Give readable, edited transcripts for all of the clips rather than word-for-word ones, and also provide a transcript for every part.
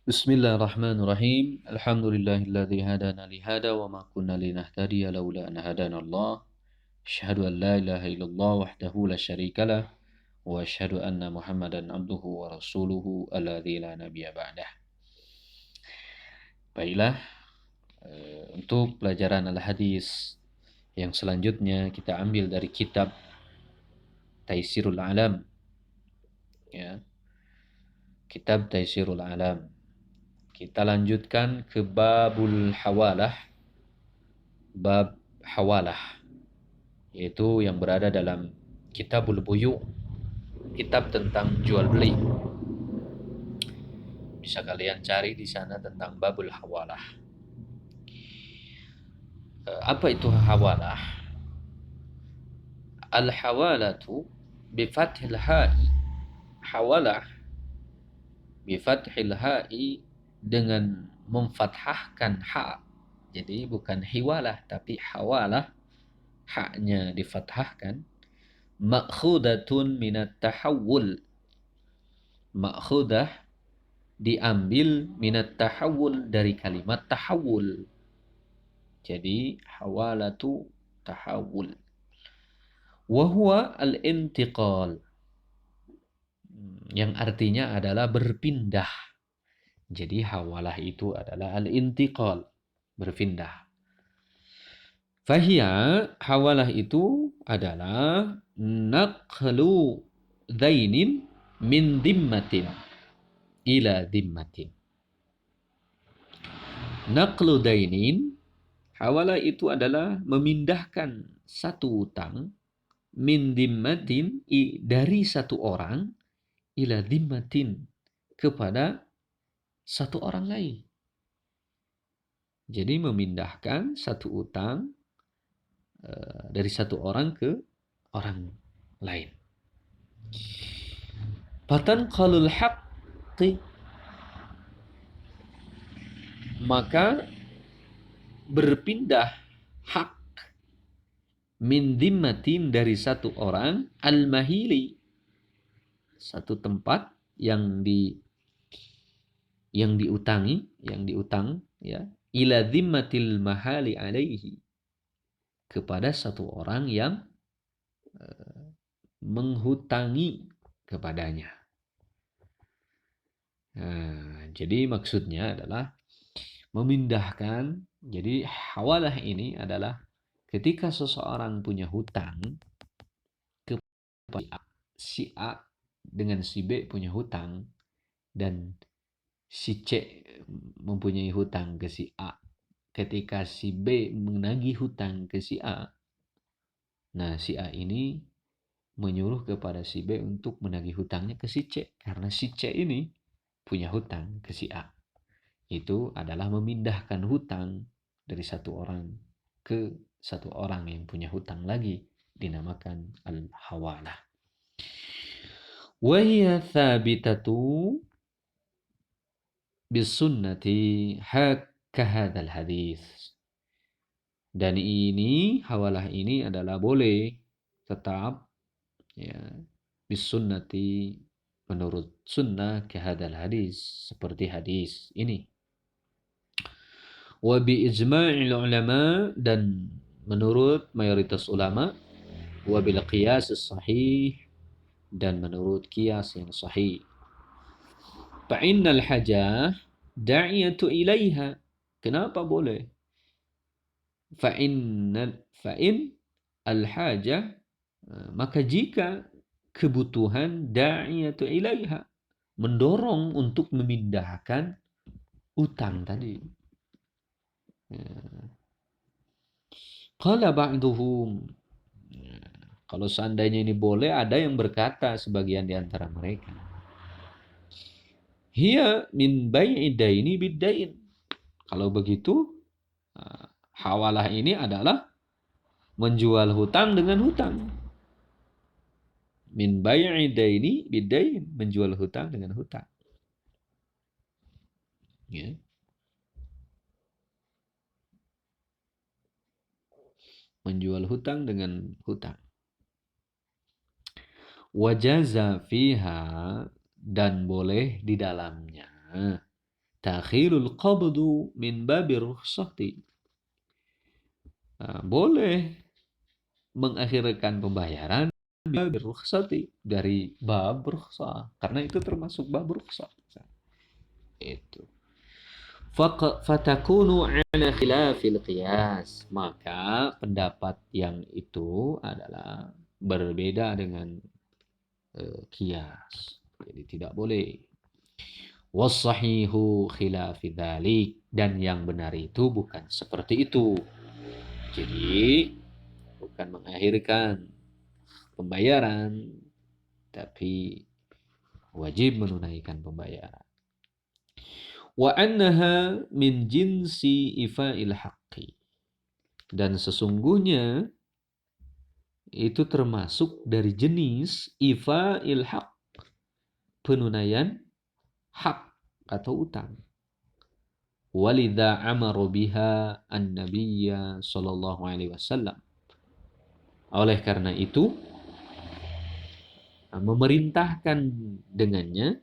Bismillahirrahmanirrahim. Alhamdulillahilladzi hadana li hada wa ma kunna linahtadiya laula an hadana Allah. Asyhadu an la ilaha illallah wahdahu la syarika lah wa asyhadu anna Muhammadan abduhu wa rasuluhu alladzi la nabiyya ba'dah. Baiklah, untuk pelajaran al-hadis yang selanjutnya kita ambil dari kitab Taisirul Alam, ya. Kitab Taisirul Alam. Kita lanjutkan ke babul hawalah, bab hawalah, yaitu yang berada dalam Kitabul Buyu, kitab tentang jual beli. Bisa kalian cari di sana tentang babul hawalah. Apa itu hawalah? Al-hawalatu bifathil ha'i. Hawalah bifathil ha'i dengan memfathahkan ha. Jadi bukan hiwalah tapi hawalah, haknya difathahkan. Ma'khudatun minat tahawul. Ma'khudah diambil minat tahawul, dari kalimat tahawul. Jadi hawalatu tahawul. Wahuwa al-intiqal, yang artinya adalah berpindah. Jadi hawalah itu adalah al-intiqal, berpindah. Fahia, hawalah itu adalah naqlu dainin min dimmatin ila dimmatin. Naqlu dainin, hawalah itu adalah memindahkan satu utang, min dimmatin, dari satu orang, ila dimmatin, kepada satu orang lain. Jadi memindahkan satu utang dari satu orang ke orang lain. Fatanqalul haqqi, maka berpindah hak, min dimmatin, dari satu orang, al-mahili, satu tempat yang diutangi, yang diutang, ya, ila dhimmatil mahali alaihi, kepada satu orang yang menghutangi kepadanya. Nah, jadi maksudnya adalah memindahkan. Jadi hawalah ini adalah ketika seseorang punya hutang kepada si A, dengan si B punya hutang, dan si C mempunyai hutang ke si A. Ketika si B menagih hutang ke si A, nah si A ini menyuruh kepada si B untuk menagih hutangnya ke si C, karena si C ini punya hutang ke si A. Itu adalah memindahkan hutang dari satu orang ke satu orang yang punya hutang lagi, dinamakan al-hawalah. Wa hiya thabitatu bisunnati hadzal hadis. Dan ini, hawalah ini adalah boleh tetap, ya, bisunnati, menurut sunnah, kahadal hadis, seperti hadis ini. Wa bi ijma'il ulama, dan menurut mayoritas ulama. Wa bil qiyas sahih, dan menurut qiyas yang sahih. Fa innal hajah da'iyatu ilaiha. Kenapa boleh? Fa in al-hajah, maka jika kebutuhan, da'iyatu ilaiha, mendorong untuk memindahkan utang tadi. Qala ba'duhum, kalau seandainya ini boleh, ada yang berkata, sebagian di antara mereka, hiya min bai'i daini biddain. Kalau begitu, hawalah ini adalah menjual hutang dengan hutang. Min bai'i daini biddain, menjual hutang dengan hutang. Ya. Menjual hutang dengan hutang. Wajaza fiha, dan boleh di dalamnya takhirul qabdu min babir rukhsati. Boleh mengakhirkan pembayaran babir rukhsati, dari bab rukhsah, karena itu termasuk bab rukhsah. Itu. Fatakunu ala khilafil qiyas, maka pendapat yang itu adalah berbeda dengan qiyas. Jadi tidak boleh. Wassahihu khilafi dzalik, dan yang benar itu bukan seperti itu. Jadi bukan mengakhirkan pembayaran, tapi wajib menunaikan pembayaran. Wa annaha min jinsi ifa'il haqqi, dan sesungguhnya itu termasuk dari jenis ifa'il haqq, penunaian hak atau utang. Walidha amaru biha an-nabiyya sallallahu alaihi wasallam. Oleh karena itu memerintahkan dengannya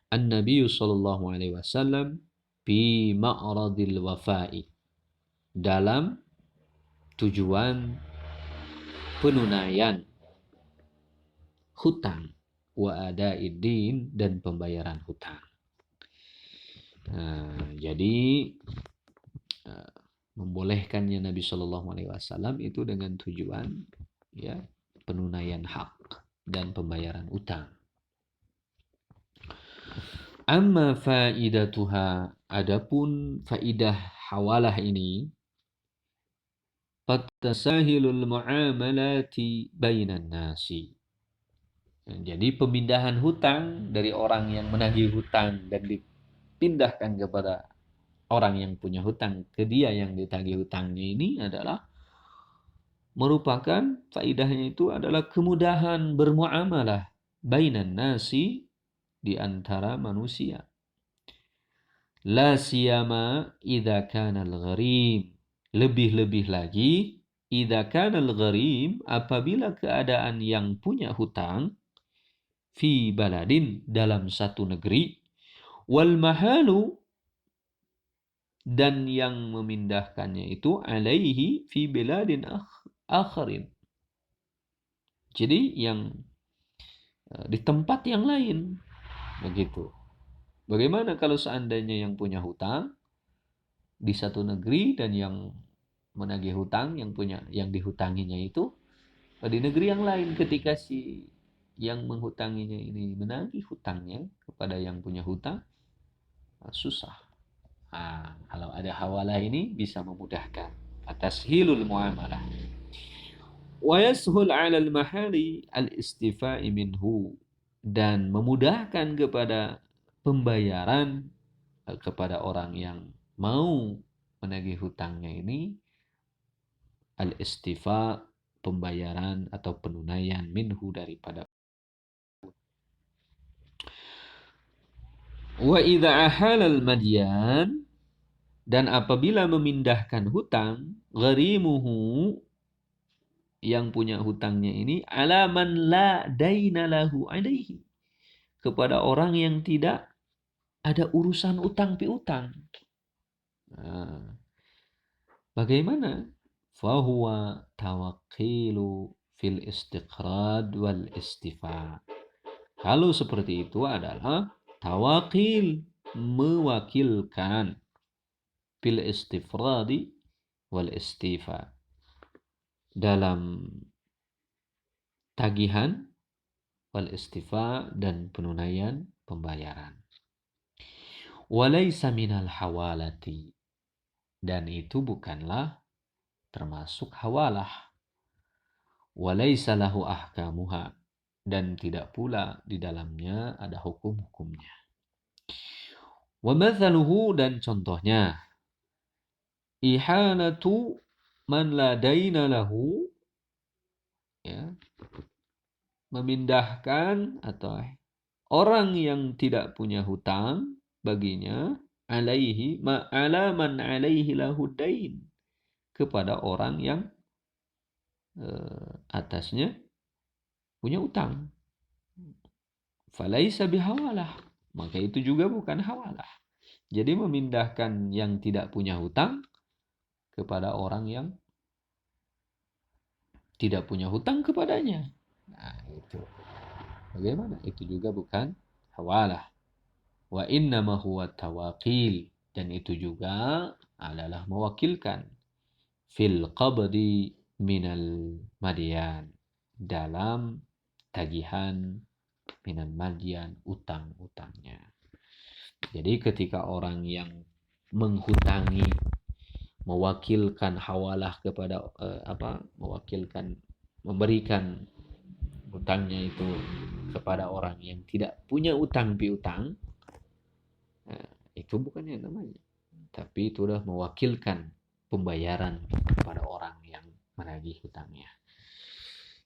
an-nabiy sallallahu alaihi wasallam fi ma'radil wafa'i, dalam tujuan penunaian hutang, wa adaiddin, dan pembayaran hutang. Jadi membolehkannya Nabi Shallallahu Alaihi Wasallam itu dengan tujuan ya penunaian hak dan pembayaran utang. Amma faidatuha, adapun faidah hawalah ini, fatasahilul muamalati bainan nasi. Jadi pemindahan hutang dari orang yang menagih hutang dan dipindahkan kepada orang yang punya hutang ke dia yang ditagih hutangnya, ini adalah merupakan faidahnya itu adalah kemudahan bermuamalah bainan nasi, di antara manusia. La siyama idza kana al-gharim, lebih-lebih lagi idza kana al-gharim, apabila keadaan yang punya hutang fi baladin, dalam satu negeri, wal mahalu, dan yang memindahkannya itu alaihi fi biladin akharin, jadi yang di tempat yang lain, begitu. Bagaimana kalau seandainya yang punya hutang di satu negeri dan yang menagih hutang, yang dihutanginya itu di negeri yang lain, ketika si yang menghutanginya ini menagih hutangnya kepada yang punya hutang, susah. Kalau ada hawalah ini bisa memudahkan. Atashilul muamalah. Wa yashul 'ala al-mahali al-istifa'i minhu, dan memudahkan kepada pembayaran kepada orang yang mau menagih hutangnya ini al-istifa, pembayaran atau penunaian minhu, daripada. Wa idza ahala al-madyan, dan apabila memindahkan hutang, gharimuhu, yang punya hutangnya ini, ala man la daina lahu alaihi, kepada orang yang tidak ada urusan utang piutang. Bagaimana? Fahuwa tawakkilu fil istiqrad wal istifa. Kalau seperti itu adalah tawakil, mewakilkan, fil istifradi wal istifa, dalam tagihan, wal istifa, dan penunaian pembayaran. Walaysa minal hawalati, dan itu bukanlah termasuk hawalah. Walaysa lahu ahkamuha, dan tidak pula di dalamnya ada hukum-hukumnya. Wa mathaluhu, dan contohnya, ihanatu man la daina lahu, ya, memindahkan atau orang yang tidak punya hutang baginya, alaihi ma'ala man alaihi lahu dain, kepada orang yang atasnya punya utang. Falaisa bihawalah, maka itu juga bukan hawalah. Jadi memindahkan yang tidak punya hutang kepada orang yang tidak punya hutang kepadanya. Nah, itu. Bagaimana? Itu juga bukan hawalah. Wa innama huwa tawakil. Dan itu juga adalah mewakilkan. Fil qabdi minal madian. Dalam tagihan minal madian, utang-utangnya. Jadi ketika orang yang menghutangi mewakilkan hawalah kepada mewakilkan memberikan hutangnya itu kepada orang yang tidak punya utang piutang, itu bukan yang namanya, tapi itu adalah mewakilkan pembayaran kepada orang yang menagih hutangnya.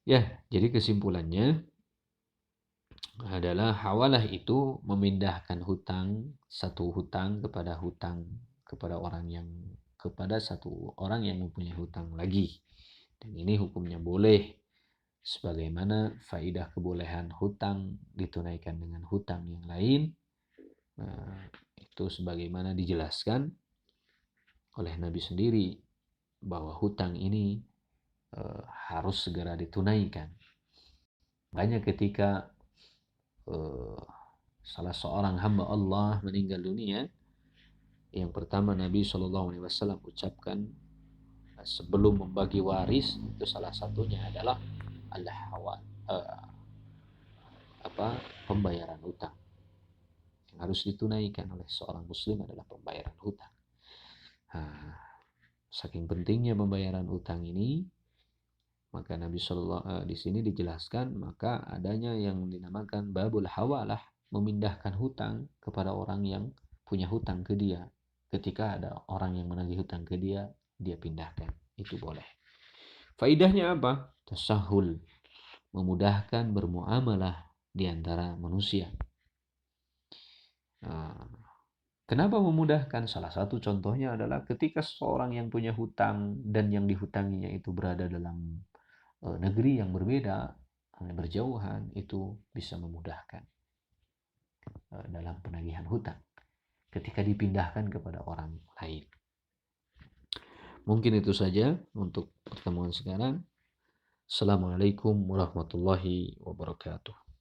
Ya, jadi kesimpulannya adalah hawalah itu memindahkan satu hutang kepada orang yang kepada satu orang yang mempunyai hutang lagi. Dan ini hukumnya boleh, sebagaimana faidah kebolehan hutang ditunaikan dengan hutang yang lain. Itu sebagaimana dijelaskan oleh Nabi sendiri bahwa hutang ini harus segera ditunaikan. Banyak ketika salah seorang hamba Allah meninggal dunia, yang pertama Nabi SAW ucapkan sebelum membagi waris, itu salah satunya adalah pembayaran hutang. Yang harus ditunaikan oleh seorang muslim adalah pembayaran hutang. Saking pentingnya pembayaran hutang ini, maka Nabi di sini dijelaskan, maka adanya yang dinamakan babul hawalah, memindahkan hutang kepada orang yang punya hutang ke dia. Ketika ada orang yang menagih hutang ke dia, dia pindahkan. Itu boleh. Faidahnya apa? Tasahul, memudahkan bermuamalah di antara manusia. Kenapa memudahkan? Salah satu contohnya adalah ketika seorang yang punya hutang dan yang dihutanginya itu berada dalam negeri yang berbeda, berjauhan, itu bisa memudahkan dalam penagihan hutang ketika dipindahkan kepada orang lain. Mungkin itu saja untuk pertemuan sekarang. Assalamualaikum warahmatullahi wabarakatuh.